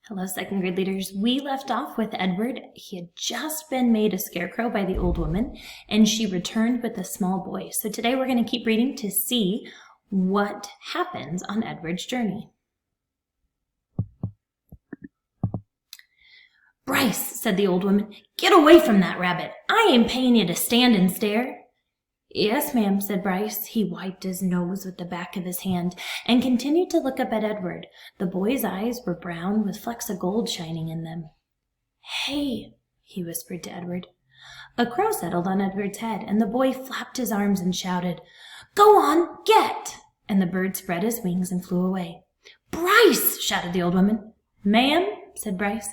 Hello, second grade leaders. We left off with Edward. He had just been made a scarecrow by the old woman, and she returned with a small boy. So today we're going to keep reading to see what happens on Edward's journey. "Bryce," said the old woman, "get away from that rabbit. I ain't paying you to stand and stare." "Yes, ma'am," said Bryce. He wiped his nose with the back of his hand and continued to look up at Edward. The boy's eyes were brown with flecks of gold shining in them. "Hey," he whispered to Edward. A crow settled on Edward's head, and the boy flapped his arms and shouted, "Go on, get!" And the bird spread his wings and flew away. "Bryce!" shouted the old woman. "Ma'am," said Bryce.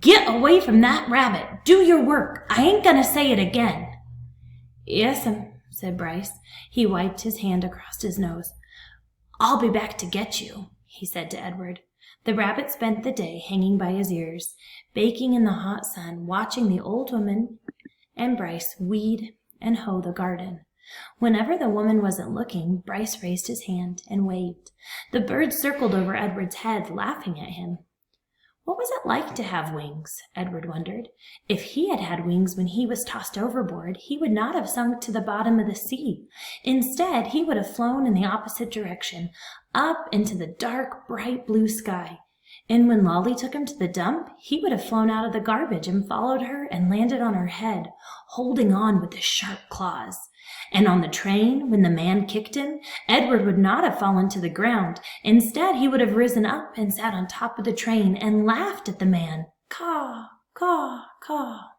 "Get away from that rabbit. Do your work. I ain't gonna say it again." "Yes'm," said Bryce. He wiped his hand across his nose. "I'll be back to get you," he said to Edward. The rabbit spent the day hanging by his ears, baking in the hot sun, watching the old woman and Bryce weed and hoe the garden. Whenever the woman wasn't looking, Bryce raised his hand and waved. The bird circled over Edward's head, laughing at him. What was it like to have wings? Edward wondered. If he had had wings when he was tossed overboard, he would not have sunk to the bottom of the sea. Instead, he would have flown in the opposite direction, up into the dark, bright blue sky. And when Lolly took him to the dump, he would have flown out of the garbage and followed her and landed on her head, holding on with his sharp claws. And on the train, when the man kicked him, Edward would not have fallen to the ground. Instead, he would have risen up and sat on top of the train and laughed at the man. Caw, caw, caw.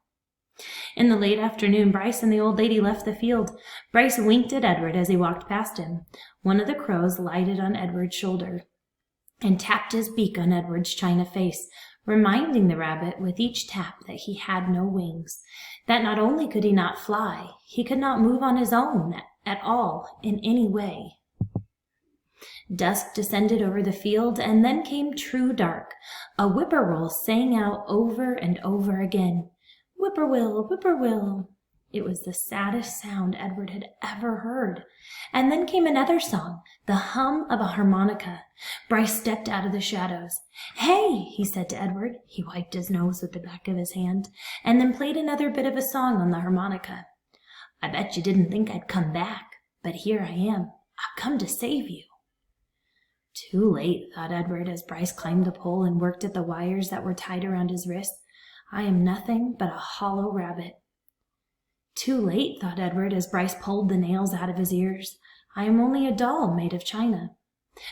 In the late afternoon, Bryce and the old lady left the field. Bryce winked at Edward as he walked past him. One of the crows lighted on Edward's shoulder and tapped his beak on Edward's china face, reminding the rabbit with each tap that he had no wings, that not only could he not fly, he could not move on his own at all in any way. Dusk descended over the field, and then came true dark. A whippoorwill sang out over and over again, "Whippoorwill, whippoorwill." It was the saddest sound Edward had ever heard. And then came another song, the hum of a harmonica. Bryce stepped out of the shadows. "Hey," he said to Edward. He wiped his nose with the back of his hand, and then played another bit of a song on the harmonica. "I bet you didn't think I'd come back, but here I am. I've come to save you." Too late, thought Edward as Bryce climbed the pole and worked at the wires that were tied around his wrists. I am nothing but a hollow rabbit. Too late, thought Edward as Bryce pulled the nails out of his ears. I am only a doll made of china.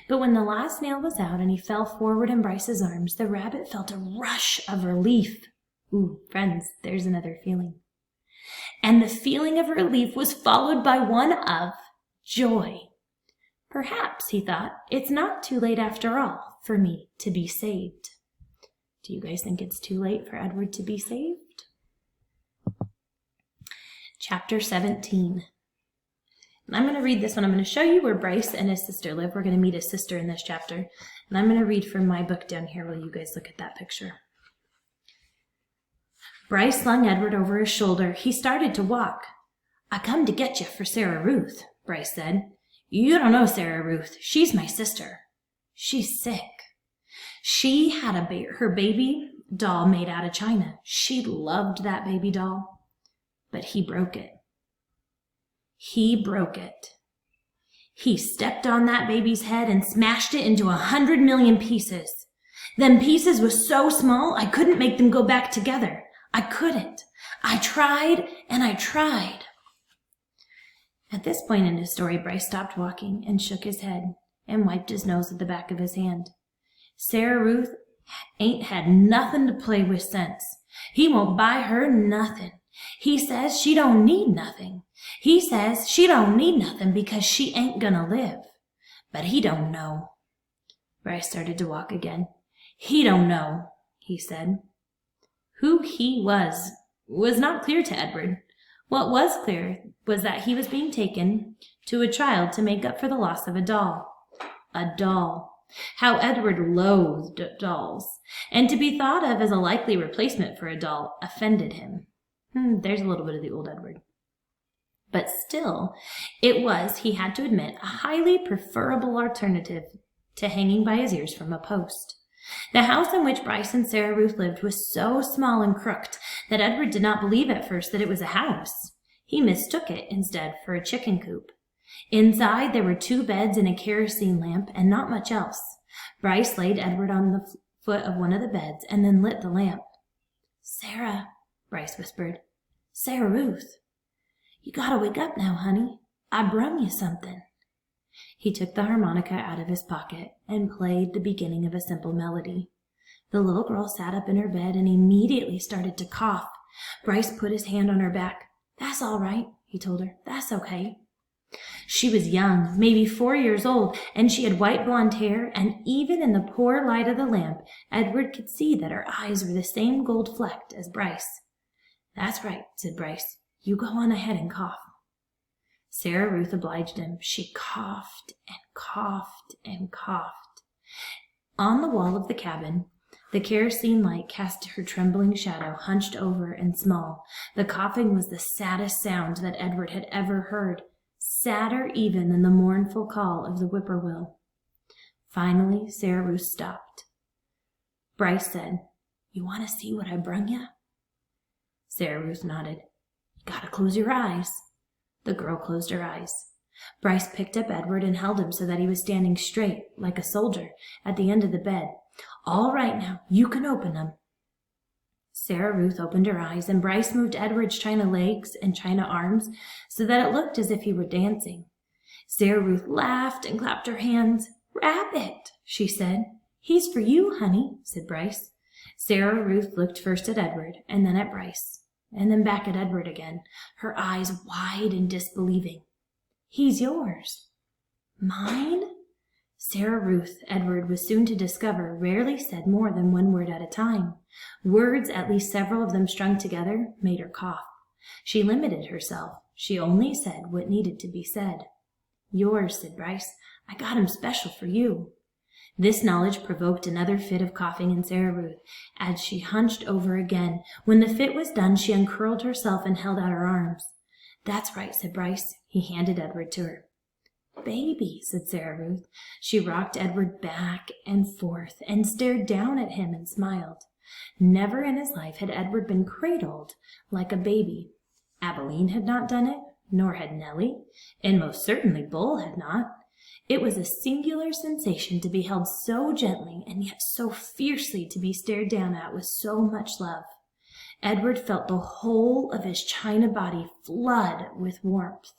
But when the last nail was out and he fell forward in Bryce's arms, the rabbit felt a rush of relief. Ooh, friends, there's another feeling. And the feeling of relief was followed by one of joy. Perhaps, he thought, it's not too late after all for me to be saved. Do you guys think it's too late for Edward to be saved? Chapter 17. And I'm going to read this one. I'm going to show you where Bryce and his sister live. We're going to meet his sister in this chapter. And I'm going to read from my book down here while you guys look at that picture. Bryce slung Edward over his shoulder. He started to walk. "I come to get you for Sarah Ruth," Bryce said. "You don't know Sarah Ruth. She's my sister. She's sick. She had her baby doll made out of china. She loved that baby doll. But he broke it. He broke it. He stepped on that baby's head and smashed it into 100 million pieces. Them pieces was so small I couldn't make them go back together. I couldn't. I tried and I tried." At this point in his story, Bryce stopped walking and shook his head and wiped his nose with the back of his hand. Sarah Ruth ain't had nothing to play with since. He won't buy her nothing. He says she don't need nothing. He says she don't need nothing because she ain't gonna live. But he don't know. Bryce started to walk again. "He don't know," he said. Who he was not clear to Edward. What was clear was that he was being taken to a child to make up for the loss of a doll. A doll. How Edward loathed dolls. And to be thought of as a likely replacement for a doll offended him. There's a little bit of the old Edward. But still, it was, he had to admit, a highly preferable alternative to hanging by his ears from a post. The house in which Bryce and Sarah Ruth lived was so small and crooked that Edward did not believe at first that it was a house. He mistook it, instead, for a chicken coop. Inside, there were 2 beds and a kerosene lamp, and not much else. Bryce laid Edward on the foot of one of the beds and then lit the lamp. "Sarah," Bryce whispered. "Sarah Ruth. You gotta wake up now, honey. I brung you something." He took the harmonica out of his pocket and played the beginning of a simple melody. The little girl sat up in her bed and immediately started to cough. Bryce put his hand on her back. "That's all right," he told her. "That's okay." She was young, maybe 4 years old, and she had white blonde hair, and even in the poor light of the lamp, Edward could see that her eyes were the same gold flecked as Bryce. "That's right," said Bryce. "You go on ahead and cough." Sarah Ruth obliged him. She coughed and coughed and coughed. On the wall of the cabin, the kerosene light cast her trembling shadow, hunched over and small. The coughing was the saddest sound that Edward had ever heard, sadder even than the mournful call of the whippoorwill. Finally, Sarah Ruth stopped. Bryce said, "You want to see what I brung you?" Sarah Ruth nodded. "You gotta close your eyes." The girl closed her eyes. Bryce picked up Edward and held him so that he was standing straight, like a soldier, at the end of the bed. "All right now, you can open them." Sarah Ruth opened her eyes, and Bryce moved Edward's china legs and china arms so that it looked as if he were dancing. Sarah Ruth laughed and clapped her hands. "Rabbit," she said. "He's for you, honey," said Bryce. Sarah Ruth looked first at Edward and then at Bryce, and then back at Edward again, her eyes wide and disbelieving. "He's yours." "Mine?" Sarah Ruth, Edward was soon to discover, rarely said more than 1 word at a time. Words, at least several of them strung together, made her cough. She limited herself. She only said what needed to be said. "Yours," said Bryce. "I got him special for you." This knowledge provoked another fit of coughing in Sarah Ruth, as she hunched over again. When the fit was done, she uncurled herself and held out her arms. "That's right," said Bryce. He handed Edward to her. "Baby," said Sarah Ruth. She rocked Edward back and forth and stared down at him and smiled. Never in his life had Edward been cradled like a baby. Abilene had not done it, nor had Nellie, and most certainly Bull had not. It was a singular sensation to be held so gently and yet so fiercely to be stared down at with so much love. Edward felt the whole of his china body flood with warmth.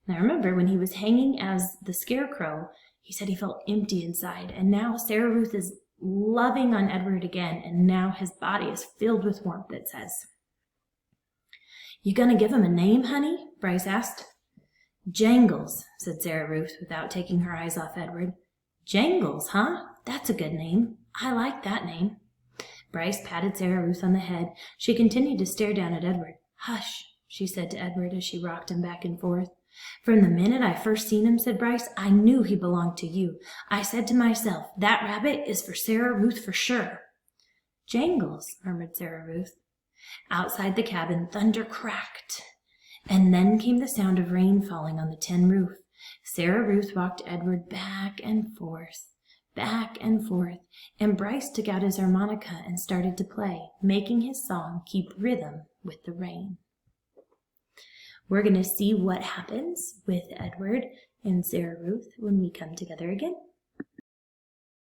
Now remember, when he was hanging as the scarecrow, he said he felt empty inside, and now Sarah Ruth is loving on Edward again, and now his body is filled with warmth, it says. "You gonna give him a name, honey?" Bryce asked. "Jangles," said Sarah Ruth, without taking her eyes off Edward. "Jangles, huh? That's a good name. I like that name." Bryce patted Sarah Ruth on the head. She continued to stare down at Edward. "Hush," she said to Edward as she rocked him back and forth. "From the minute I first seen him," said Bryce, "I knew he belonged to you. I said to myself, that rabbit is for Sarah Ruth for sure." "Jangles," murmured Sarah Ruth. Outside the cabin, thunder cracked, and then came the sound of rain falling on the tin roof. Sarah Ruth rocked Edward back and forth, and Bryce took out his harmonica and started to play, making his song keep rhythm with the rain. We're going to see what happens with Edward and Sarah Ruth when we come together again.